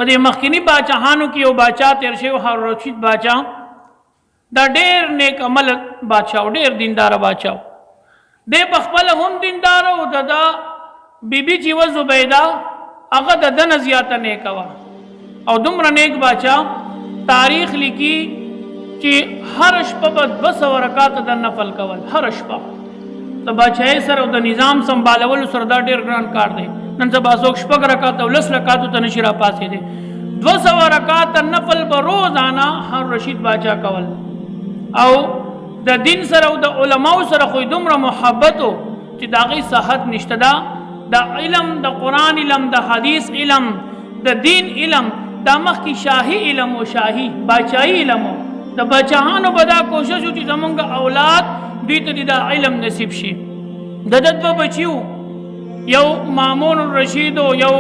بده مخکنی باچاهانو کې یو باچا تیر شوی هارون رشید باچا دا ډېر نیک عمل باچا او ډېر دیندار باچا دی په خپل هم دیندار او دا بیبي چې و زبیده هغه د دنه زیاته نیک وه او دومره نیک باچا تاریخ لیکي چې هر شپه به 200 رکعات د نفل کول هر شپه د باچاهۍ سره او د نظام سنبالولو سره دا ډېر ګران کار دی نن سبا څوک شپږ رکعات او 10 رکعاتو ته نشي راپاڅېدی 200 رکعات نفل به روزانه هارون رشید باچا کول او د دین سره او د علماو سره خو دومره محبت و چې د هغې صحت نشته ده د علم د قرآن علم د حدیث علم د دین علم دا مخکې شاهي علم و شاهي باچاهي علم و د باچاهانو به دا کوشش و چې زمونږ اولاد دوی ته دا علم نصیب شي د ده دوه بچي وو یو مامون الرشید و یو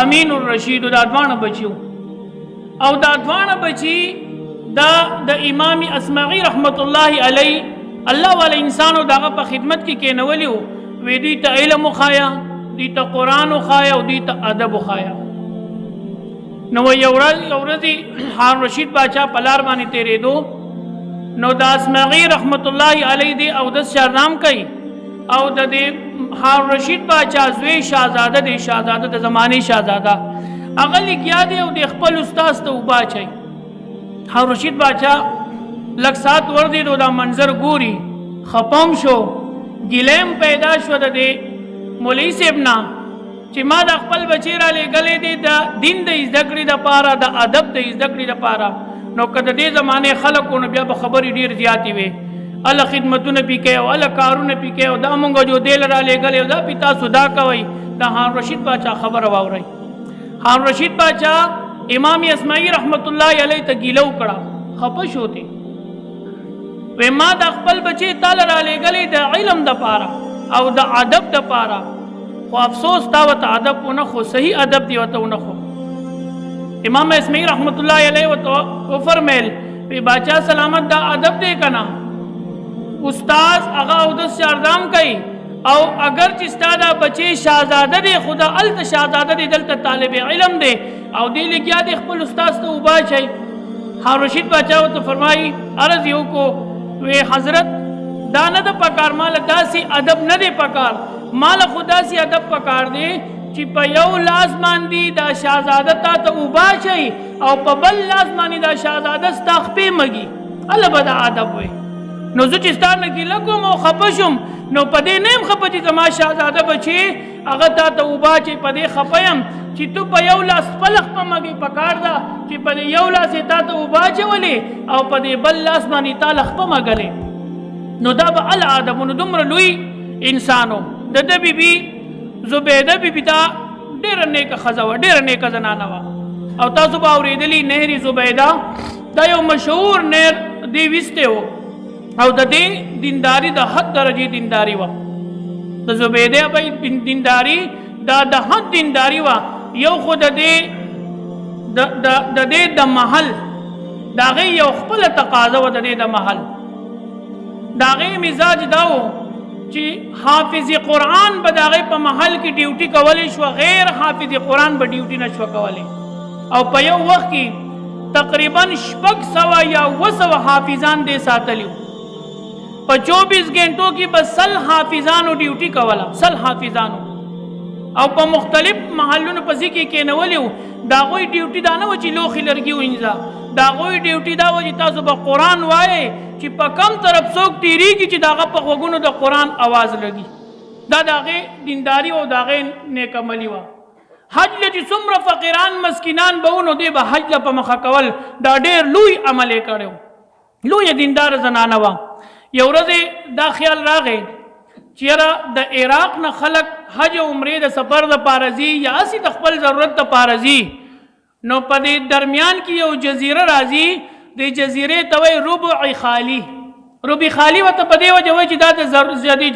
امین الرشید دا دواړه بچي وو او دا دواړه بچي دا د امام اسمعي رحمت الله علی الله والا انسانو داغه په خدمت کې کېنولی وو وی دوی ته علم وښایه دوی ته قرآن وښایه او دوی ته ادب وښایه نو یو ورځ هارون رشید باچا په لار باندې تېرېدو نو د اسمعي رحمت الله علی دی اودس شهرنام کوي او د دې هارون رشید باچا زوی شهزاده دی شهزاده د زمانې شهزاده هغه لګیا دی او د خپل استاد ته اوبه اچوي هارون رشید باچا لږ ساعت وردېدو دا منظر ګوري خپم شو ګیلیم پیدا شو د دې مولوي صاحب نه چې ما د خپل بچی را لېږلی دی د دین د زده کړې دپاره د ادب د زده کړې دپاره نو که د دې زمانې خلکو نو بیا به خبرې ډېر زیاتې وې الله خدمتونه پې کوي او الله کارونه پې کوي او دا مونږ جو دې له را لېږلی او دا پې تاسو دا کوئ د هارون رشید باچا خبره واورئ هارون رشید باچا امام اسمعي رحمت الله علیه ته ګیله وکړه خفه شو دی وی ما د خپل بچی تاله را لېږلی د علم دپاره او د ادب دپاره خو افسوس تا ورته ادب ونه خو صحیح ادب دی ورته ونه خو امام اسمعي رحمت الله علیه ورته وفرمیل وی باچا سلامت دا ادب دی که نه استاذ هغه اودس شهردام کوي او اگر چې ستا دا بچی شهزاده دی خو دا هلته شهزاده دی دلته طالب علم دی او دی لګیا دی خپل استاذ ته اوبه اچوي هارون رشید باچا ورته فرمایي عرض یې وکړو وی حضرت دا نه ده پکار ماله داسې ادب نه دی پکار ماله خو داسې ادب پکار دی چې په یو لاس باندې دا شهزاده تا ته اوبه اچوي او په بل لاس باندې دا شهزاده ستا خپې مږي هله به دا ادب وی نو زه چې ستا نه ګیله کوم او خفه شم نو په دې نه یم خفه چې زما شهزاده بچي هغه تا ته اوبه اچوي په دې خفه یم چې تو په یو لاس خپل خپه مږی پکار ده چې په دې یو لاس یې تا ته اوبه اچولې او په دې بل لاس باندې تا له خپه مږلې نو دا به الادبونو دومره لوی انسانو د ده بیبي زبیده بیبي دا ډېره نیکه ښځه وه ډېره نیکه زنانه وه او تاسو به اورېدلي نهر زبیده دا یو مشهور نهر دی ویستی و او د دې دینداري د حد درجې دینداري وه د زبیده به دینداري دا د حد دینداري وه یو خو د دې د محل د هغې یو خپله تقاضه وه د دې د محل د هغې مزاج دا و چې حافظ قرآن به د هغې په محل کې ډیوټي کولی شوه غیر حافظ قرآن به ډیوټي نه شوه کولی او په یو وخت کې تقریبا 600 یا 700 حافظان دې ساتلی وو په 24 غنټو کې به 100 حافظانو ډیوټي کوله 100 حافظانو او په مختلف محلونو په ځای کې کېنولي وو د هغوی ډیوټي دا نه وه چې لوښي لرګي وینځه د هغوی ډیوټي دا وه چې تاسو به قرآن وایئ چې په کم طرف څوک تېرېږي چې د هغه په غوږونو د قرآن اواز لګي دا د هغې دینداري او د هغې نیکعملي وه حج له چې څومره فقیران مسکینان به وو نو دی به حج له په مخه کول دا ډېر لوی عمل یې کړی و لویه دینداره زنانه وه یو ورځ دا خیال راغی چې یاره د عراق نه خلک حج او عمرې د سفر دپاره ځي یا هسې د خپل ضرورت دپاره ځي نو په دې درمیان کې یو جزیره راځي د جزیرې ته وایي ربع خالي ربع خالي ورته په دې وجه وایي چې دا د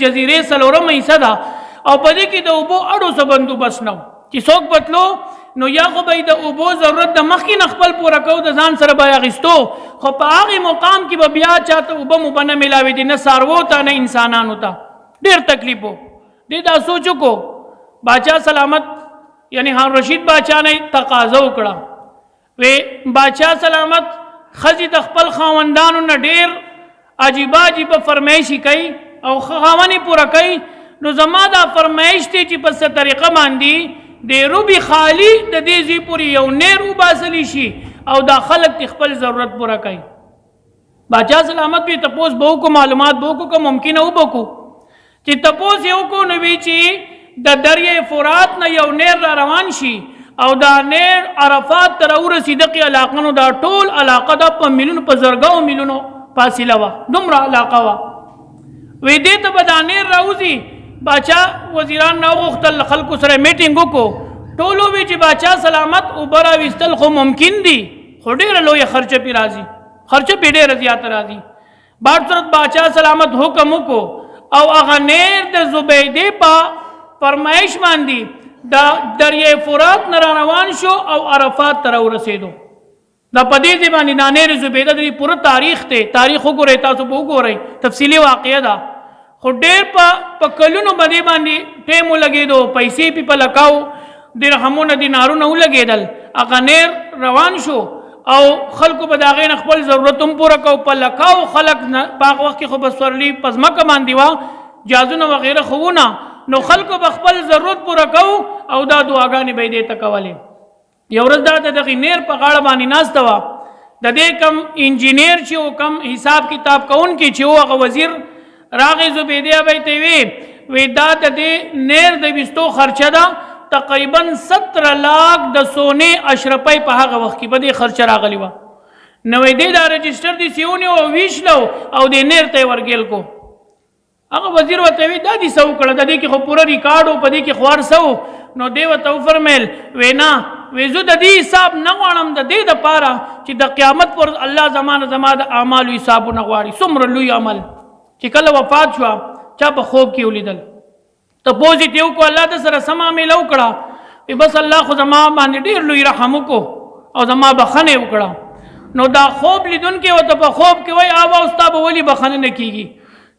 جزیرې 4مه حصه ده او په دې کې د اوبو اړو څه بندوبست نه و چې څوک بتلو نو یا خو به د اوبو ضرورت د مخکې نه خپل پوره کوو د ځان سره به یې اخیستو خو په هغې مقام کې به بیا چاته اوبه موبه نه میلاوې دي نه څاروو ته نه انسانانو ته ډېر تکلیف و دې دا سوچ وکړو باچا سلامت یعنی هارون رشید باچا نه تقاضا وکړه وی باچا سلامت خزي د خپل خاوندانو نه ډیر عجیبه فرمایشي کوي او خاوني پوره کوي نو زما دا فرمایش ته چې په څه طریقه باندې د روبي خالی د دې زی پوری یو نیر وباسلی شي او دا خلک خپل ضرورت پوره کوي باچا سلامت به تپوس بو کو معلومات بو کو ممکن او بو کو چې تپوس یو کو نو وی چې د دریای فرات نه یو نیر را روان شي او دا نیر عرفات تر ورسېدقي علاقه نو دا ټول علاقه د په میلیونو په زرګاو میلیونو فاصله وه دومره علاقه وه وی دې ته به دا نیر راوځي باچا وزیران نه وغوښتل خلکو سره میټینګ وکړو ټولو وی چې باچا سلامت اوبه راویستل خو ممکن دي خو ډېره لویه خرچه پې راځي خرچه پې ډېره زیاته راځي بعد صورت باچا سلامت حکم وکړو او هغه نیر د زبیدې په فرمایش باندې دا دریای فرات نه روان شو او عرفات ته ورسېدو دا په دې باندې دا نیر زبیده د پوره تاریخ ته تاریخ وګورئ تاسو به وګورئ تفصیلي واقعه ده خو ډېر په کلونو باندې ټیم ولګېدو پیسې پې په لکاو درهمونه دینارونه ولګېدل هغه نیر روان شو او خلکو به د هغې نه خپل ضرورت هم پوره کو په لکاو خلک په هغه وخت کې خو به سورلي په ځمکه باندې وه جازونه وغیره خو ونه نو خلکو به خپل ضرورت پوره کو او دا دعاګانې به یې دې ته کولې یو ورځ دا د دغې نیر په غاړه باندې ناسته وه د دې کم انجینیر چې و کم حساب کتاب کوونکی چې و هغه وزیر راغی زبیدې به ته وی دا د دې نیر د ویستو خرچه ده تقریبا 17 لاک د سونې اشرفۍ په هغه وخت کې به دې خرچه راغلی وه نو وی دې دا رجسټر دې سیونی او ویشلو او دې نیر ته یې ورګیل کو هغه وزیر ورته وی دا دې څه وکړه د دې کې خو پوره ریکارډ و په دې کې خو هر څه نو دې ورته وفرمیل وی نه وی زه د دې حساب نه غواړم د دې دپاره چې د قیامت پر الله زما د اعمالو حسابونه غواړي څومره لوی عمل چې کله وفات شوه چا په خوب کې ولیدل تپوس یې ترې وکړو الله د سره څه معامله وکړه وی بس الله خو زما باندې ډېر لوی رحم وکړو او زما بخښنه یې وکړه نو دا خوب لیدونکی ورته په خوب کې وایي آبا ستا به ولې بخښنه نه کېږي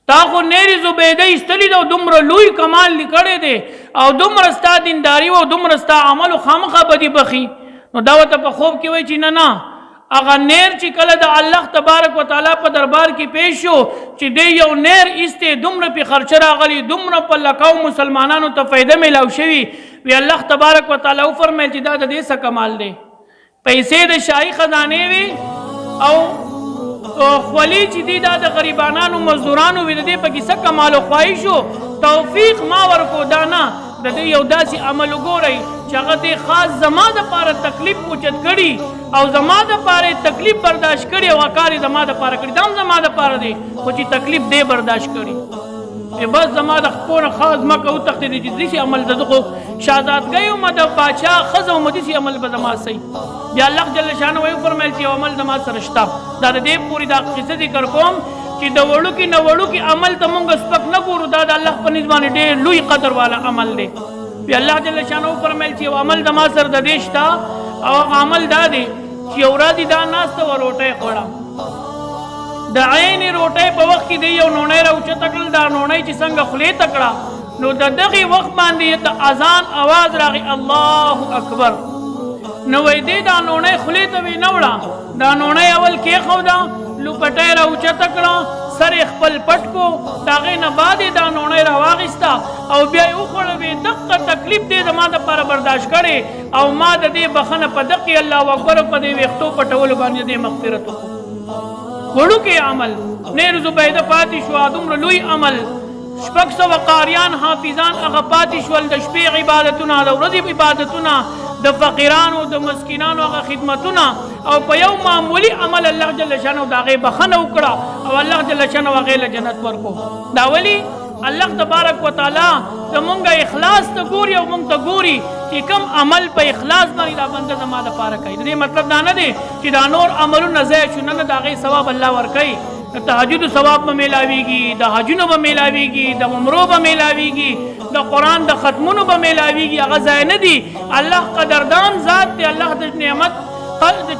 تا خو نیر زبیده ایستلی ده او دومره لوی کمال لیکلی دی او دومره ستا دینداري و او دومره ستا عمل خامخا به دې بخي نو دا ورته په خوب کې وایي چې نه هغه نیر چې کله د الله تبارک وتعالی په دربار کې پیش شو چې دی یو نیر ایستی دومره پې خرچه راغلی دومره په لکاو مسلمانانو ته فایده میلاو شوي وی الله تبارک وتعالی وفرمیل چې دا د دې څه کمال دی پیسې د شاهي خزانې وي او خولی چې دی دا د غریبانانو مزدورانو وي د دې پکې څه کمال و خواهشو توفیق ما ورکو دا نه د دې یو داسې عمل وګورئ چې هغه دې خاص زما دپاره تکلیف اوچت کړي او زما دپاره تکلیف برداشت کړي او هغه کار یې زما دپاره کړي دا هم زما دپاره دی خو چې تکلیف دې برداشت کړي بس زما د خپو نه خاص مکه وتښتېدې چې داسې عمل د خو شهزادګۍ ومه د باچا ښځه ومه داسې عمل به زما صحیح بیا الله جل شانه وفرمیل چې یو عمل زما سره شته دا د دې پورې دا قصه ذکر کوم چې د وړوکي نه وړوکي عمل ته مونږ سپک نه ګورو دا د الله په نسبت باندې ډېر لوی قدر والا عمل دی بیا الله جل شانه وفرمیل چې یو عمل زما سره د دې شته او هغه عمل دا دی چې یو ورځ دا ناسته وه روټۍ خوړه د عین روټۍ په وخت کې دی یو نوڼی راوچته کړل دا نوڼۍ چې څنګه خولې ته کړه نو د دغې وخت باندې د اذان اواز راغی الله اکبر نو وی دی دا نوڼۍ خولې ته وی نه وړه دا نوڼۍ اول کېښوده لوپټۍ راوچته کړه سر یې خپل پټ کو د هغې نه بعد یې دا نوڼۍ راواخیسته او بیا یې وخوړه وی دقه تکلیف دی زما دپاره برداشت کړې او ما د دې بخښنه په دقې الله اکبر په دې ویښتو پټولو باندې دې مغفرت وکړو وړوکی عمل نیر زبیده پاتې شوه دومره لوی عمل 600 قاریان حافظان هغه پاتې شول د شپې عبادتونه د ورځې عبادتونه د فقیرانو د مسکینانو هغه خدمتونه او په یو معمولي عمل الله جل شانه د هغې بخښنه وکړه او الله جل شانه هغې له جنت ورکو دا ولي الله تبارک وتعالی زمونږ اخلاص ته ګوري او مونږ ته ګوري چې کوم عمل په اخلاص باندې دا بنده زما دپاره کوي د دې مطلب دا نه دی چې دا نور عملونه ضایع شو نه د هغې ثواب الله ورکوي د تهجد ثواب به میلاویږي د حجونو به میلاویږي د عمرو به میلاویږي د قرآن د ختمونو به میلاویږي هغه ضایع نه دي الله قدردان ذات دی الله د نعمت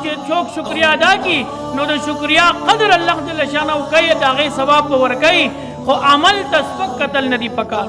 چې څوک شکریا ادا کړي نو د شکریا قدر الله جل شانه کوي د هغې ثواب به ورکوي خو عمل ته سپک کتل نه دي پکار